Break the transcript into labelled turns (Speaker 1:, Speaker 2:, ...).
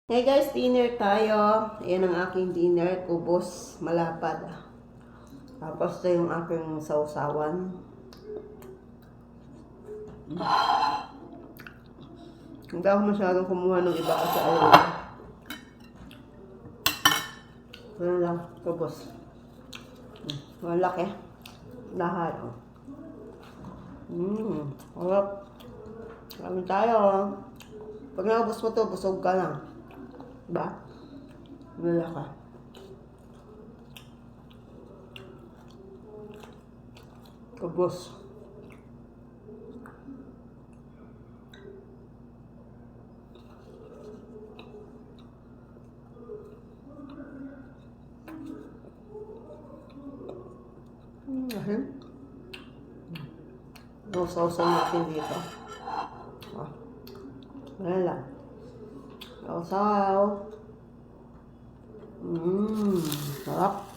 Speaker 1: Hey guys, dinner tayo. Ayan ang aking dinner, kubos, malapad. Tapos ito yung aking sausawan. Hindi ako masyadong kumuha ng iba kasi ayaw. Ano lang, kubos. Malaki. Lahat. Harap. Kami tayo. Pag naubos mo to, busog ka na. Diba? Wala ka. Kubos. Sausaw natin dito. Wala lang. Sausaw. Sarap.